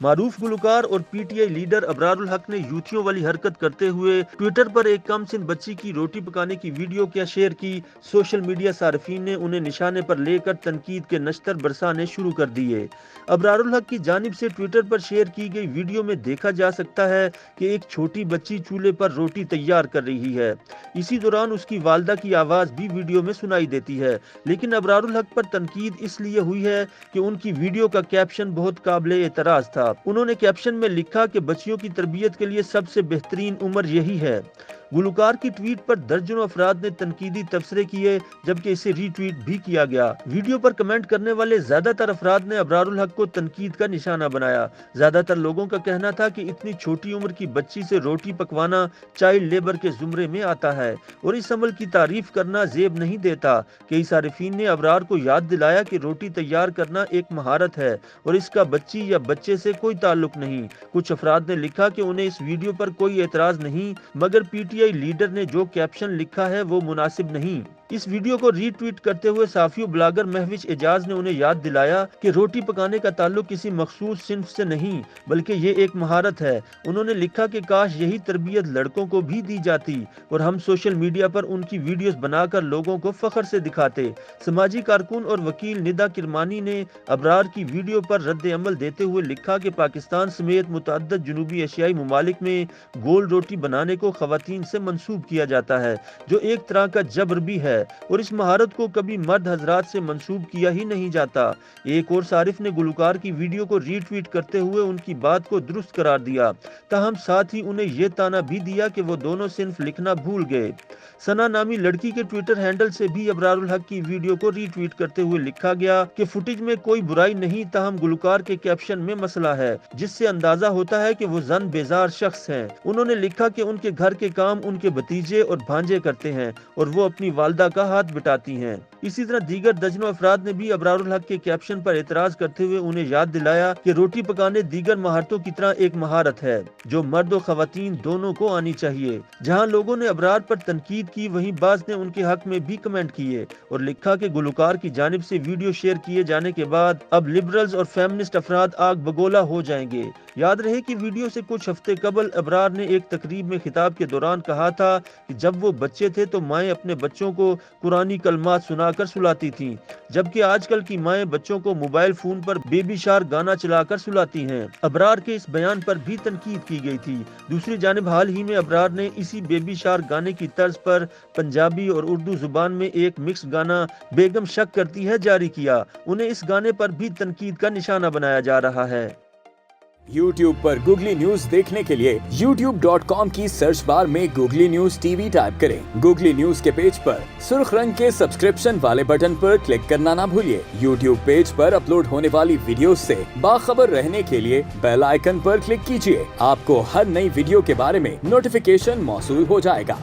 मारूफ गुलकार और PTI leader Abrarul हक ने यूथियों वाली हरकत करते हुए ट्विटर पर एक कम सिन बच्ची की रोटी पकाने की वीडियो क्या शेयर की। सोशल मीडिया सार्फिन ने उन्हें निशाने पर लेकर तनकीद के नश्तर बरसाने शुरू कर दिए। अबरारुल हक की जानिब से ट्विटर पर शेयर की गई वीडियो में देखा जा सकता है कि एक छोटी बच्ची चूल्हे पर रोटी तैयार कर रही है। इसी दौरान उसकी वालदा की आवाज़ भी वीडियो में सुनाई देती है। लेकिन अबरारुल हक पर तनकीद इसलिए हुई है कि उनकी वीडियो का कैप्शन बहुत काबिल एतराज़ था। उन्होंने कैप्शन में लिखा कि बच्चियों की तरबियत के लिए सबसे बेहतरीन उम्र यही है। गुलकार की ट्वीट पर दर्जनों अफराद ने तनकीदी तबसरे किए, जबकि इसे रीट्वीट भी किया गया। वीडियो पर कमेंट करने वाले ज्यादातर अफराद ने अबरारुल हक को तनकीद का निशाना बनाया। ज्यादातर लोगों का कहना था कि इतनी छोटी उम्र की बच्ची से रोटी पकवाना चाइल्ड लेबर के जुमरे में आता है और इस अमल की तारीफ करना जेब नहीं देता। कई सारिफीन ने अबरार को याद दिलाया कि रोटी तैयार करना एक महारत है और इसका बच्ची या बच्चे से कोई ताल्लुक नहीं। कुछ अफराद ने लिखा कि उन्हें इस वीडियो पर कोई एतराज नहीं, मगर पीटीआई लीडर ने जो कैप्शन लिखा है वो मुनासिब नहीं। इस वीडियो को रीट्वीट करते हुए साफियो ब्लॉगर महविश एजाज ने उन्हें याद दिलाया कि रोटी पकाने का ताल्लुक किसी मखसूस सिन्फ से नहीं बल्कि ये एक महारत है। उन्होंने लिखा कि काश यही तरबियत लड़कों को भी दी जाती और हम सोशल मीडिया पर उनकी वीडियोस बनाकर लोगों को फख्र से दिखाते। समाजी कारकुन और वकील निदा किरमानी ने अबरार की वीडियो पर रद्द अमल देते हुए लिखा कि पाकिस्तान समेत मुतअद्दिद जुनूबी एशियाई ममालिक में गोल रोटी बनाने को खवातीन से मंसूब किया जाता है, जो एक तरह का जबर भी है और इस महारत को कभी मर्द हजरात से मंसूब किया ही नहीं जाता। एक और सारिफ ने गुलकार की वीडियो को रीट्वीट करते हुए उनकी बात को दुरुस्त करार दिया, ताहम साथ ही उन्हें यह ताना भी दिया कि वो दोनों सिर्फ लिखना भूल गए। सना नामी लड़की के ट्विटर हैंडल से भी अबरारुल हक की वीडियो को रीट्वीट करते हुए लिखा गया कि फुटेज में कोई बुराई नहीं, ताहम गुलकार के कैप्शन में मसला है, जिससे अंदाजा होता है कि वो जन बेजार शख्स हैं। उन्होंने लिखा कि उनके घर के काम उनके भतीजे और भांजे करते हैं और वो अपनी वालदा का हाथ बिटाती हैं। इसी तरह दीगर दर्जनों अफराद ने भी अबरारुल हक के कैप्शन पर एतराज करते हुए उन्हें याद दिलाया कि रोटी पकाने दीगर महारतों की तरह एक महारत है जो मर्द और खवातीन दोनों को आनी चाहिए। जहां लोगों ने अबरार पर तनकीद की, वहीं बाज ने उनके हक में भी कमेंट किए और लिखा कि गुलकार की जानिब से वीडियो शेयर किए जाने के बाद अब लिबरल्स और फेमिनिस्ट अफराद आग बगोला हो जाएंगे। याद रहे कि वीडियो से कुछ हफ्ते कबल अबरार ने एक तकरीब में खिताब के दौरान कहा था कि जब वो बच्चे थे तो माएं अपने बच्चों को कुरानी कलमात सुनाकर सुलाती थीं, जबकि आजकल की माएं बच्चों को मोबाइल फोन पर बेबी शार गाना चलाकर सुलाती हैं। अबरार के इस बयान पर भी तनकीद की गई थी। दूसरी जानिब हाल ही में अबरार ने इसी बेबी शार गाने की तर्ज पर पंजाबी और उर्दू जुबान में एक मिक्स गाना बेगम शक करती है जारी किया। उन्हें इस गाने पर भी तनकीद का निशाना बनाया जा रहा है। YouTube पर गूगली न्यूज देखने के लिए youtube.com की सर्च बार में गूगली न्यूज टीवी टाइप करें। गूगली न्यूज के पेज पर सुर्ख रंग के सब्सक्रिप्शन वाले बटन पर क्लिक करना ना भूलिए। YouTube पेज पर अपलोड होने वाली वीडियोस से बाखबर रहने के लिए बेल आइकन पर क्लिक कीजिए। आपको हर नई वीडियो के बारे में नोटिफिकेशन मौसूल हो जाएगा।